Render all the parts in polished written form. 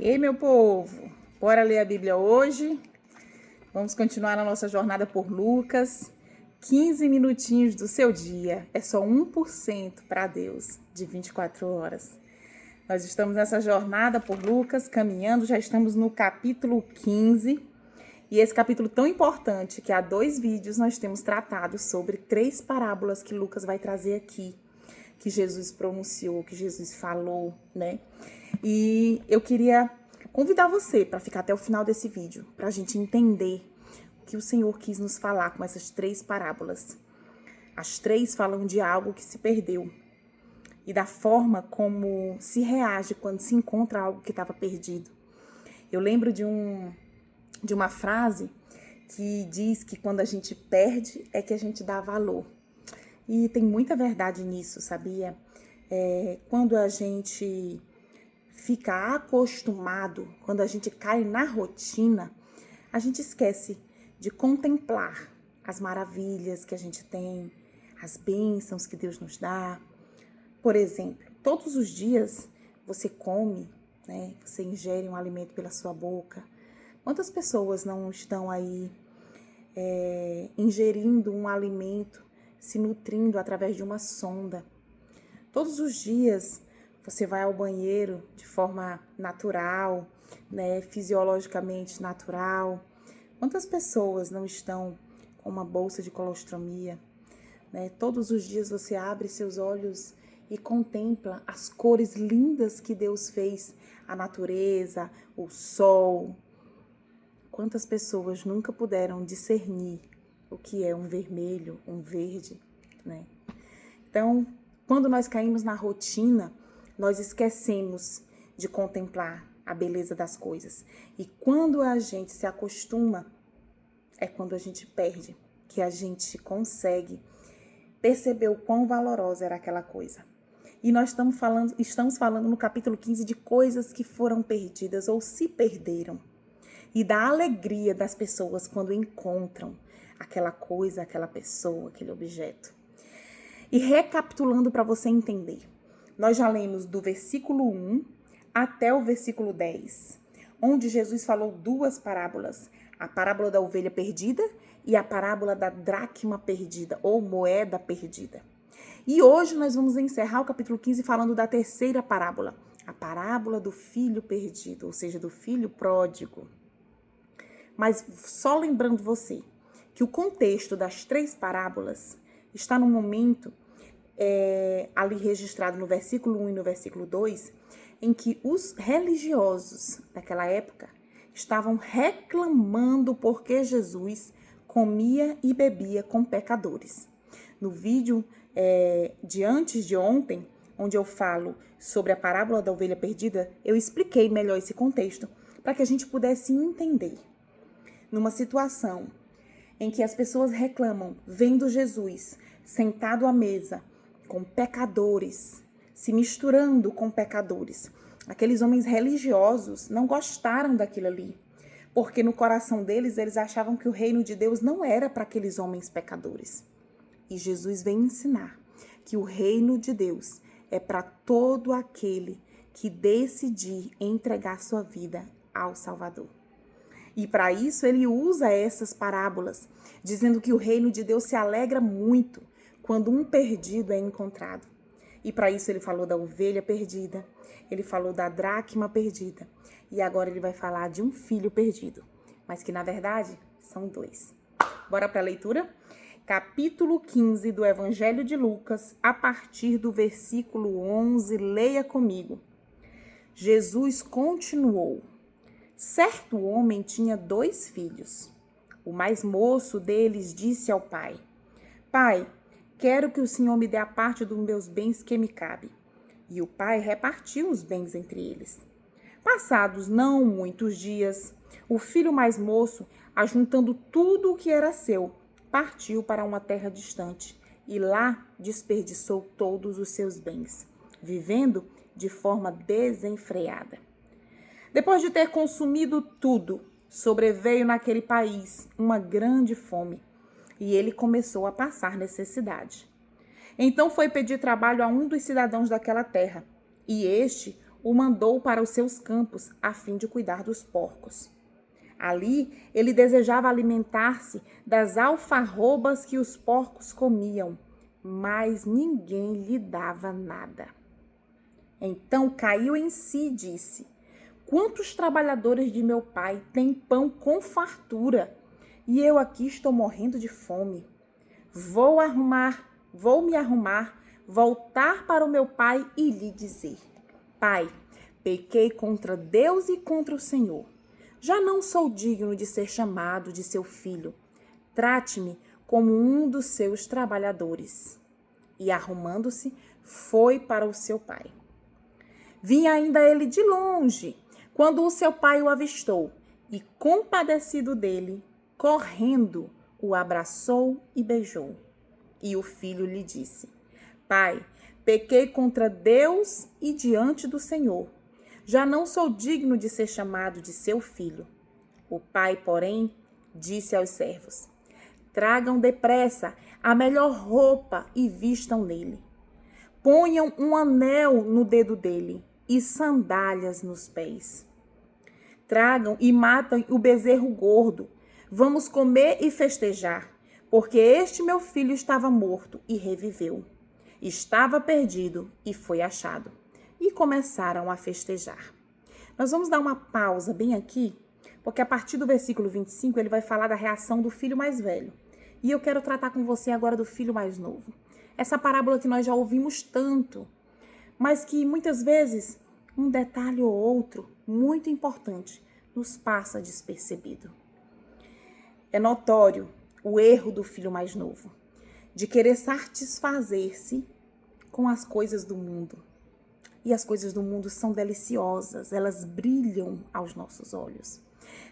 Ei, meu povo, bora ler a Bíblia hoje? Vamos continuar na nossa jornada por Lucas. 15 minutinhos do seu dia, é só 1% para Deus, de 24 horas. Nós estamos nessa jornada por Lucas, caminhando, já estamos no capítulo 15. E esse capítulo tão importante, que há 2 vídeos nós temos tratado sobre 3 parábolas que Lucas vai trazer aqui, que Jesus pronunciou, que Jesus falou, né? E eu queria convidar você para ficar até o final desse vídeo, para a gente entender o que o Senhor quis nos falar com essas 3 parábolas. As 3 falam de algo que se perdeu e da forma como se reage quando se encontra algo que estava perdido. Eu lembro de uma frase que diz que quando a gente perde é que a gente dá valor. E tem muita verdade nisso, sabia? Quando a gente fica acostumado, quando a gente cai na rotina, a gente esquece de contemplar as maravilhas que a gente tem, as bênçãos que Deus nos dá. Por exemplo, todos os dias você come, né? Você ingere um alimento pela sua boca. Quantas pessoas não estão aí ingerindo um alimento, se nutrindo através de uma sonda? Todos os dias você vai ao banheiro de forma natural, né, fisiologicamente natural. Quantas pessoas não estão com uma bolsa de colostomia? Né? Todos os dias você abre seus olhos e contempla as cores lindas que Deus fez, a natureza, o sol. Quantas pessoas nunca puderam discernir o que é um vermelho, um verde, né? Então, quando nós caímos na rotina, nós esquecemos de contemplar a beleza das coisas. E quando a gente se acostuma, é quando a gente perde, que a gente consegue perceber o quão valorosa era aquela coisa. E nós estamos falando no capítulo 15 de coisas que foram perdidas ou se perderam. E da alegria das pessoas quando encontram aquela coisa, aquela pessoa, aquele objeto. E recapitulando para você entender, nós já lemos do versículo 1 até o versículo 10, onde Jesus falou 2 parábolas, a parábola da ovelha perdida e a parábola da dracma perdida, ou moeda perdida. E hoje nós vamos encerrar o capítulo 15 falando da 3ª parábola, a parábola do filho perdido, ou seja, do filho pródigo. Mas só lembrando você que o contexto das 3 parábolas está no momento ali registrado no versículo 1 e no versículo 2, em que os religiosos daquela época estavam reclamando porque Jesus comia e bebia com pecadores. No vídeo de antes de ontem, onde eu falo sobre a parábola da ovelha perdida, eu expliquei melhor esse contexto para que a gente pudesse entender. Numa situação em que as pessoas reclamam, vendo Jesus sentado à mesa com pecadores, se misturando com pecadores. Aqueles homens religiosos não gostaram daquilo ali, porque no coração deles, eles achavam que o reino de Deus não era para aqueles homens pecadores. E Jesus vem ensinar que o reino de Deus é para todo aquele que decidir entregar sua vida ao Salvador. E para isso ele usa essas parábolas, dizendo que o reino de Deus se alegra muito quando um perdido é encontrado. E para isso ele falou da ovelha perdida, ele falou da dracma perdida. E agora ele vai falar de um filho perdido, mas que na verdade são 2. Bora para a leitura? Capítulo 15 do Evangelho de Lucas, a partir do versículo 11, leia comigo. Jesus continuou. Certo homem tinha 2 filhos. O mais moço deles disse ao pai: Pai, quero que o senhor me dê a parte dos meus bens que me cabe. E o pai repartiu os bens entre eles. Passados não muitos dias, o filho mais moço, ajuntando tudo o que era seu, partiu para uma terra distante e lá desperdiçou todos os seus bens, vivendo de forma desenfreada. Depois de ter consumido tudo, sobreveio naquele país uma grande fome e ele começou a passar necessidade. Então foi pedir trabalho a um dos cidadãos daquela terra e este o mandou para os seus campos a fim de cuidar dos porcos. Ali, ele desejava alimentar-se das alfarrobas que os porcos comiam, mas ninguém lhe dava nada. Então caiu em si e disse: quantos trabalhadores de meu pai têm pão com fartura, e eu aqui estou morrendo de fome. Vou me arrumar, voltar para o meu pai e lhe dizer: Pai, pequei contra Deus e contra o Senhor. Já não sou digno de ser chamado de seu filho. Trate-me como um dos seus trabalhadores. E arrumando-se, foi para o seu pai. Vinha ainda ele de longe, quando o seu pai o avistou, e compadecido dele, correndo, o abraçou e beijou. E o filho lhe disse: Pai, pequei contra Deus e diante do Senhor. Já não sou digno de ser chamado de seu filho. O pai, porém, disse aos servos: tragam depressa a melhor roupa e vistam nele. Ponham um anel no dedo dele e sandálias nos pés. Tragam e matem o bezerro gordo. Vamos comer e festejar, porque este meu filho estava morto e reviveu. Estava perdido e foi achado. E começaram a festejar. Nós vamos dar uma pausa bem aqui, porque a partir do versículo 25 ele vai falar da reação do filho mais velho. E eu quero tratar com você agora do filho mais novo. Essa parábola que nós já ouvimos tanto, mas que muitas vezes um detalhe ou outro muito importante nos passa despercebido. É notório o erro do filho mais novo, de querer satisfazer-se com as coisas do mundo. E as coisas do mundo são deliciosas, elas brilham aos nossos olhos.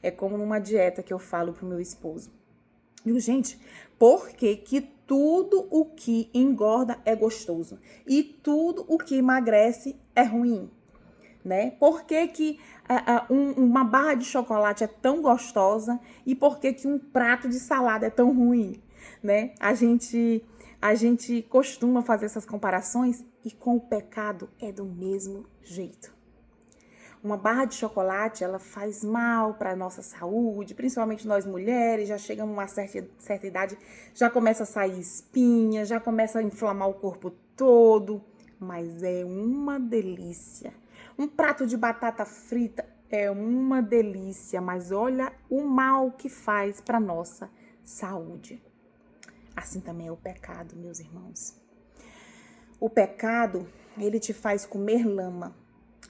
É como numa dieta que eu falo pro meu esposo. Digo, gente, por que tudo o que engorda é gostoso e tudo o que emagrece é ruim? Né? Por que uma barra de chocolate é tão gostosa e por que um prato de salada é tão ruim? Né? A gente costuma fazer essas comparações e com o pecado é do mesmo jeito. Uma barra de chocolate, ela faz mal para a nossa saúde, principalmente nós mulheres, já chegamos a uma certa idade, já começa a sair espinha, já começa a inflamar o corpo todo, mas é uma delícia. Um prato de batata frita é uma delícia, mas olha o mal que faz para nossa saúde. Assim também é o pecado, meus irmãos. O pecado, ele te faz comer lama,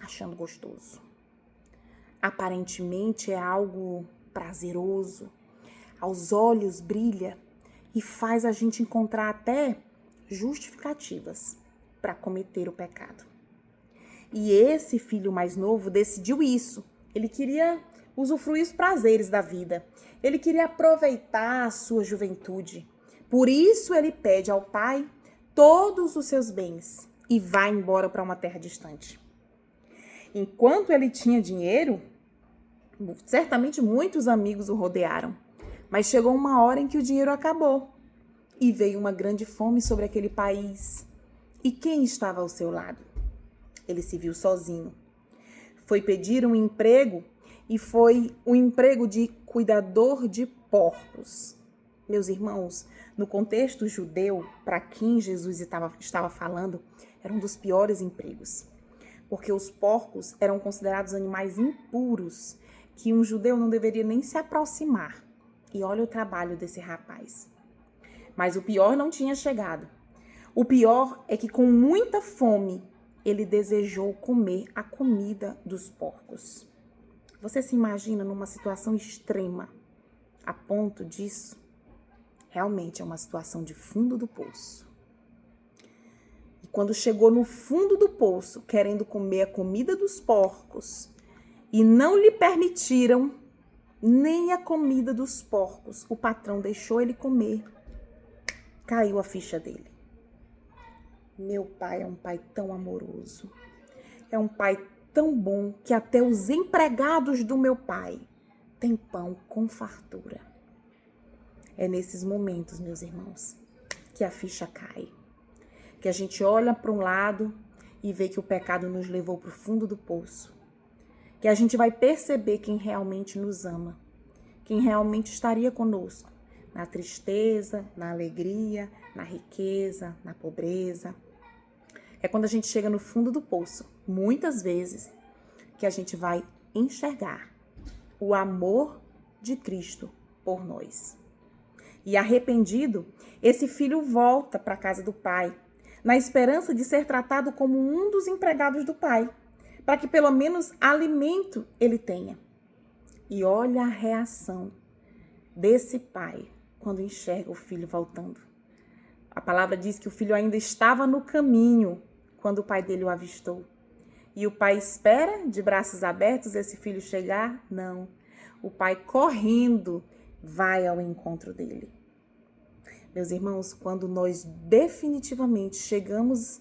achando gostoso. Aparentemente é algo prazeroso, aos olhos brilha e faz a gente encontrar até justificativas para cometer o pecado. E esse filho mais novo decidiu isso. Ele queria usufruir os prazeres da vida. Ele queria aproveitar a sua juventude. Por isso ele pede ao pai todos os seus bens e vai embora para uma terra distante. Enquanto ele tinha dinheiro, certamente muitos amigos o rodearam. Mas chegou uma hora em que o dinheiro acabou e veio uma grande fome sobre aquele país. E quem estava ao seu lado? Ele se viu sozinho. Foi pedir um emprego e foi o emprego de cuidador de porcos. Meus irmãos, no contexto judeu, para quem Jesus estava falando, era um dos piores empregos. Porque os porcos eram considerados animais impuros, que um judeu não deveria nem se aproximar. E olha o trabalho desse rapaz. Mas o pior não tinha chegado. O pior é que com muita fome, ele desejou comer a comida dos porcos. Você se imagina numa situação extrema, a ponto disso? Realmente é uma situação de fundo do poço. E quando chegou no fundo do poço, querendo comer a comida dos porcos, e não lhe permitiram nem a comida dos porcos, o patrão deixou ele comer, caiu a ficha dele. Meu pai é um pai tão amoroso, é um pai tão bom que até os empregados do meu pai têm pão com fartura. É nesses momentos, meus irmãos, que a ficha cai, que a gente olha para um lado e ver que o pecado nos levou para o fundo do poço. Que a gente vai perceber quem realmente nos ama, quem realmente estaria conosco, na tristeza, na alegria, na riqueza, na pobreza. É quando a gente chega no fundo do poço, muitas vezes, que a gente vai enxergar o amor de Cristo por nós. E arrependido, esse filho volta para a casa do pai, na esperança de ser tratado como um dos empregados do pai, para que pelo menos alimento ele tenha. E olha a reação desse pai quando enxerga o filho voltando. A palavra diz que o filho ainda estava no caminho quando o pai dele o avistou. E o pai espera, de braços abertos, esse filho chegar? Não. O pai, correndo, vai ao encontro dele. Meus irmãos, quando nós definitivamente chegamos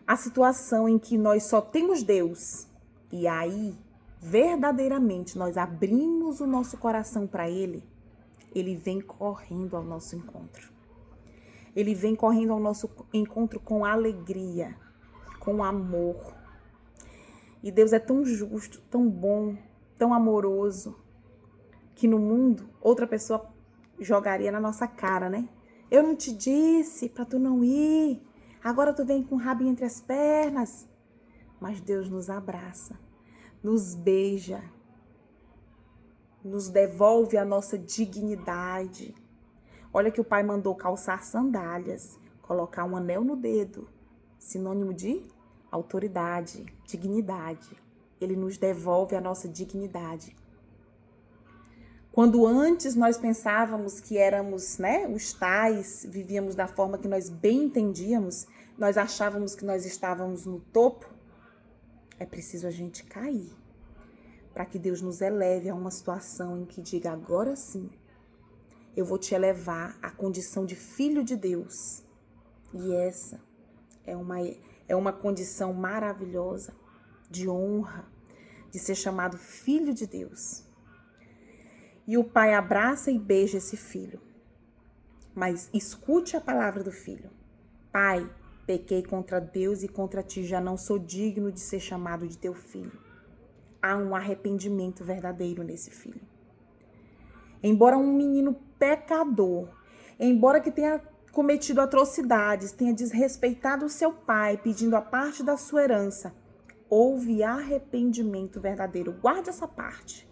à situação em que nós só temos Deus, e aí, verdadeiramente, nós abrimos o nosso coração para Ele, Ele vem correndo ao nosso encontro. Ele vem correndo ao nosso encontro com alegria, com amor. E Deus é tão justo, tão bom, tão amoroso, que no mundo outra pessoa jogaria na nossa cara, né? Eu não te disse para tu não ir, agora tu vem com o rabinho entre as pernas. Mas Deus nos abraça, nos beija, nos devolve a nossa dignidade. Olha que o pai mandou calçar sandálias, colocar um anel no dedo, sinônimo de autoridade, dignidade. Ele nos devolve a nossa dignidade. Quando antes nós pensávamos que éramos, os tais, vivíamos da forma que nós bem entendíamos, nós achávamos que nós estávamos no topo, é preciso a gente cair, para que Deus nos eleve a uma situação em que diga, agora sim, eu vou te elevar à condição de filho de Deus. E essa é uma condição maravilhosa, de honra, de ser chamado filho de Deus. E o pai abraça e beija esse filho. Mas escute a palavra do filho. Pai, pequei contra Deus e contra ti, já não sou digno de ser chamado de teu filho. Há um arrependimento verdadeiro nesse filho. Embora um menino pecador, embora que tenha cometido atrocidades, tenha desrespeitado o seu pai, pedindo a parte da sua herança, houve arrependimento verdadeiro. Guarde essa parte.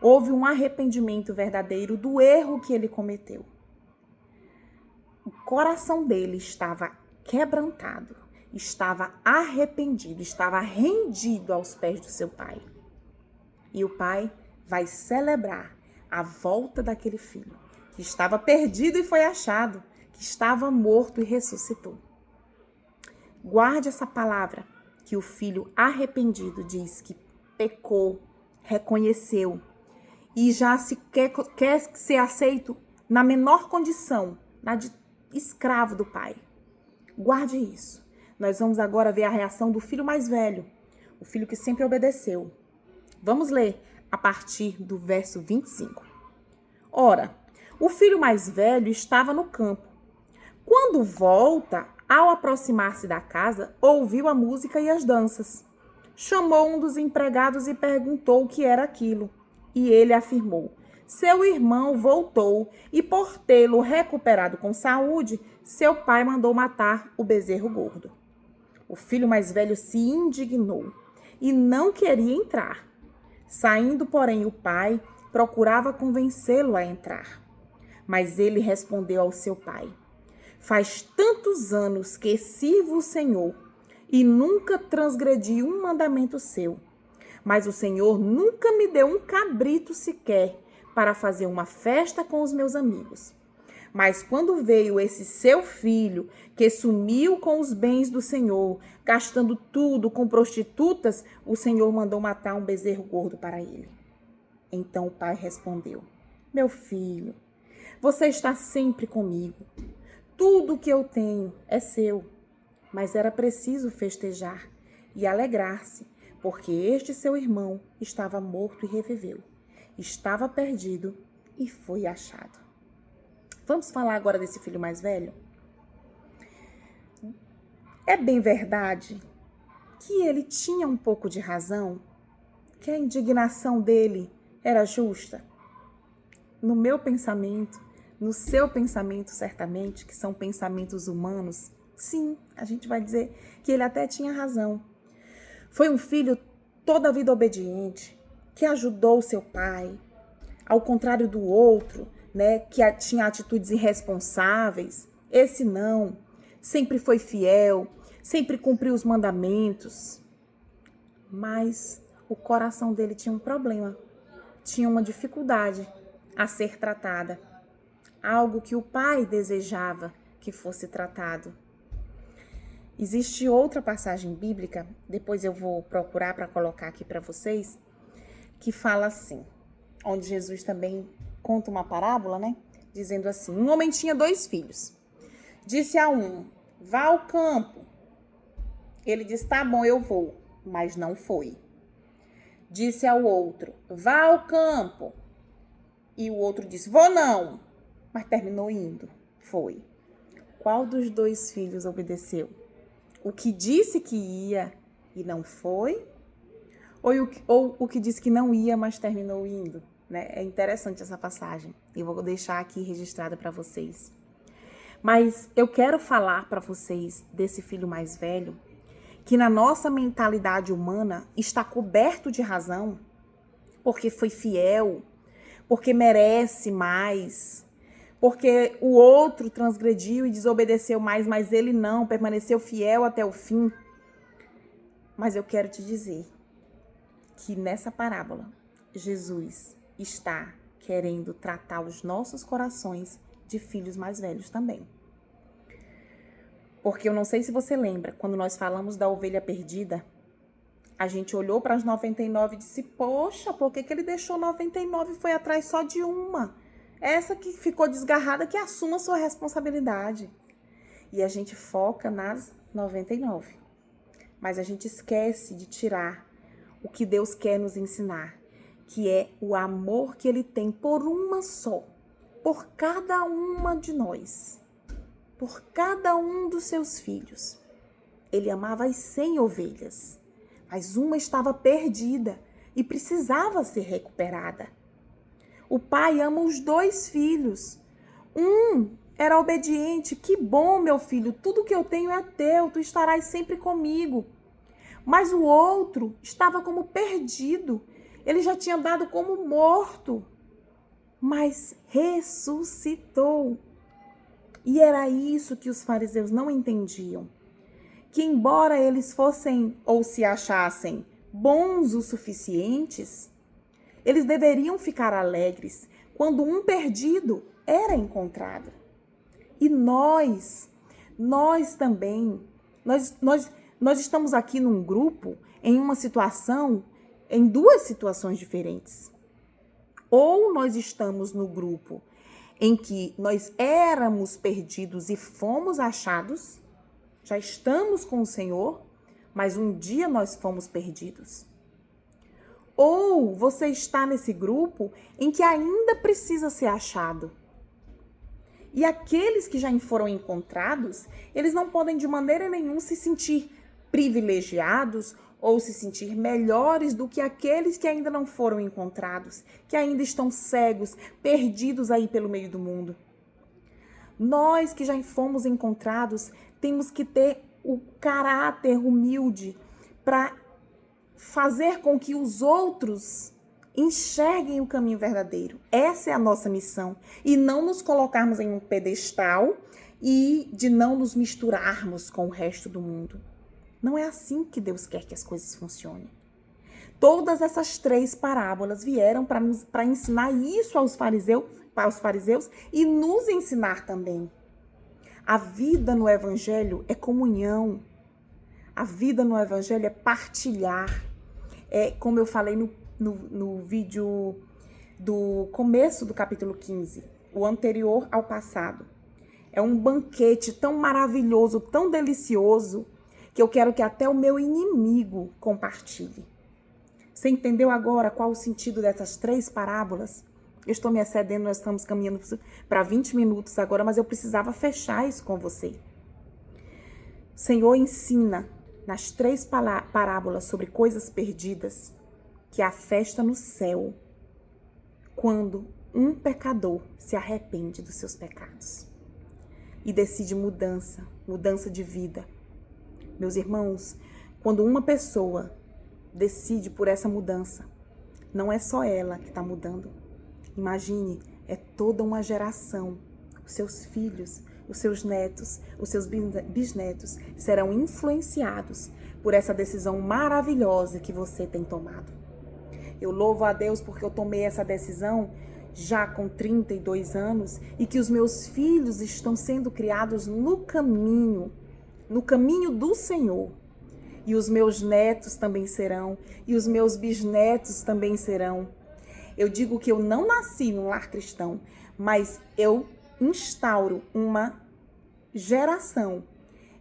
Houve um arrependimento verdadeiro do erro que ele cometeu. O coração dele estava quebrantado, estava arrependido, estava rendido aos pés do seu pai. E o pai vai celebrar a volta daquele filho, que estava perdido e foi achado, que estava morto e ressuscitou. Guarde essa palavra, que o filho arrependido diz que pecou, reconheceu, e já se quer ser aceito na menor condição, na de escravo do pai. Guarde isso. Nós vamos agora ver a reação do filho mais velho, o filho que sempre obedeceu. Vamos ler a partir do verso 25. Ora, o filho mais velho estava no campo. Quando volta, ao aproximar-se da casa, ouviu a música e as danças. Chamou um dos empregados e perguntou o que era aquilo. E ele afirmou, seu irmão voltou e por tê-lo recuperado com saúde, seu pai mandou matar o bezerro gordo. O filho mais velho se indignou e não queria entrar. Saindo, porém, o pai procurava convencê-lo a entrar. Mas ele respondeu ao seu pai, faz tantos anos que sirvo o Senhor e nunca transgredi um mandamento seu. Mas o Senhor nunca me deu um cabrito sequer para fazer uma festa com os meus amigos. Mas quando veio esse seu filho, que sumiu com os bens do Senhor, gastando tudo com prostitutas, o Senhor mandou matar um bezerro gordo para ele. Então o pai respondeu, meu filho, você está sempre comigo. Tudo o que eu tenho é seu. Mas era preciso festejar e alegrar-se, porque este seu irmão estava morto e reviveu, estava perdido e foi achado. Vamos falar agora desse filho mais velho? É bem verdade aqui ele tinha um pouco de razão? Que a indignação dele era justa? No meu pensamento, no seu pensamento, certamente, que são pensamentos humanos, sim, a gente vai dizer que ele até tinha razão. Foi um filho toda a vida obediente, que ajudou seu pai, ao contrário do outro, né, que tinha atitudes irresponsáveis. Esse não, sempre foi fiel, sempre cumpriu os mandamentos. Mas o coração dele tinha um problema, tinha uma dificuldade a ser tratada. Algo que o pai desejava que fosse tratado. Existe outra passagem bíblica, depois eu vou procurar para colocar aqui para vocês, que fala assim, onde Jesus também conta uma parábola, né? Dizendo assim, um homem tinha 2 filhos. Disse a um, vá ao campo. Ele disse, tá bom, eu vou, mas não foi. Disse ao outro, vá ao campo. E o outro disse, vou não, mas terminou indo. Foi. Qual dos 2 filhos obedeceu? O que disse que ia e não foi? Ou o que disse que não ia, mas terminou indo? Né? É interessante essa passagem. E vou deixar aqui registrada para vocês. Mas eu quero falar para vocês desse filho mais velho, que na nossa mentalidade humana está coberto de razão, porque foi fiel, porque merece mais, porque o outro transgrediu e desobedeceu mais, mas ele não, permaneceu fiel até o fim. Mas eu quero te dizer que nessa parábola, Jesus está querendo tratar os nossos corações de filhos mais velhos também. Porque eu não sei se você lembra, quando nós falamos da ovelha perdida, a gente olhou para as 99 e disse, poxa, por que ele deixou 99 e foi atrás só de uma? Essa que ficou desgarrada, que assuma sua responsabilidade. E a gente foca nas 99. Mas a gente esquece de tirar o que Deus quer nos ensinar, que é o amor que ele tem por uma só, por cada uma de nós, por cada um dos seus filhos. Ele amava as 100 ovelhas, mas uma estava perdida e precisava ser recuperada. O pai ama os 2 filhos. Um era obediente. Que bom, meu filho, tudo que eu tenho é teu, tu estarás sempre comigo. Mas o outro estava como perdido. Ele já tinha dado como morto, mas ressuscitou. E era isso que os fariseus não entendiam. Que embora eles fossem ou se achassem bons o suficientes, eles deveriam ficar alegres quando um perdido era encontrado. E nós também, nós estamos aqui num grupo, em uma situação, em 2 situações diferentes. Ou nós estamos no grupo em que nós éramos perdidos e fomos achados, já estamos com o Senhor, mas um dia nós fomos perdidos. Ou você está nesse grupo em que ainda precisa ser achado. E aqueles que já foram encontrados, eles não podem de maneira nenhuma se sentir privilegiados ou se sentir melhores do que aqueles que ainda não foram encontrados, que ainda estão cegos, perdidos aí pelo meio do mundo. Nós que já fomos encontrados, temos que ter o caráter humilde para fazer com que os outros enxerguem o caminho verdadeiro. Essa é a nossa missão. E não nos colocarmos em um pedestal e de não nos misturarmos com o resto do mundo. Não é assim que Deus quer que as coisas funcionem. Todas essas 3 parábolas vieram para ensinar isso aos fariseus e nos ensinar também. A vida no Evangelho é comunhão. A vida no Evangelho é partilhar. É como eu falei no vídeo do começo do capítulo 15, o anterior ao passado. É um banquete tão maravilhoso, tão delicioso, que eu quero que até o meu inimigo compartilhe. Você entendeu agora qual o sentido dessas 3 parábolas? Eu estou me excedendo, nós estamos caminhando para 20 minutos agora, mas eu precisava fechar isso com você. O Senhor ensina nas 3 parábolas sobre coisas perdidas, que há festa no céu quando um pecador se arrepende dos seus pecados e decide mudança de vida. Meus irmãos, quando uma pessoa decide por essa mudança, não é só ela que está mudando. Imagine, é toda uma geração. Os seus filhos, os seus netos, os seus bisnetos serão influenciados por essa decisão maravilhosa que você tem tomado. Eu louvo a Deus porque eu tomei essa decisão já com 32 anos e que os meus filhos estão sendo criados no caminho do Senhor. E os meus netos também serão, e os meus bisnetos também serão. Eu digo que eu não nasci num lar cristão, mas eu instauro uma geração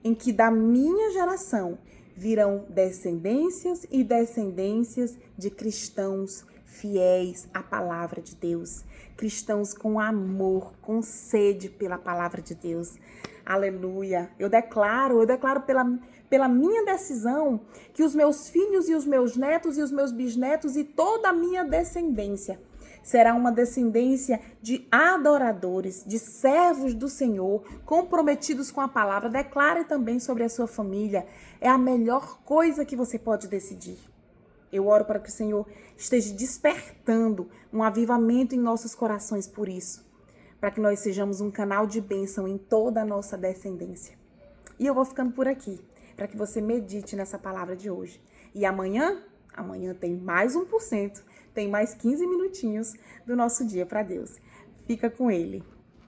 em que da minha geração virão descendências e descendências de cristãos fiéis à palavra de Deus, cristãos com amor, com sede pela palavra de Deus. Aleluia! Eu declaro pela minha decisão que os meus filhos e os meus netos e os meus bisnetos e toda a minha descendência será uma descendência de adoradores, de servos do Senhor, comprometidos com a palavra. Declare também sobre a sua família. É a melhor coisa que você pode decidir. Eu oro para que o Senhor esteja despertando um avivamento em nossos corações por isso, para que nós sejamos um canal de bênção em toda a nossa descendência. E eu vou ficando por aqui, para que você medite nessa palavra de hoje. E amanhã tem mais 1%, tem mais 15 minutinhos do nosso dia para Deus. Fica com Ele.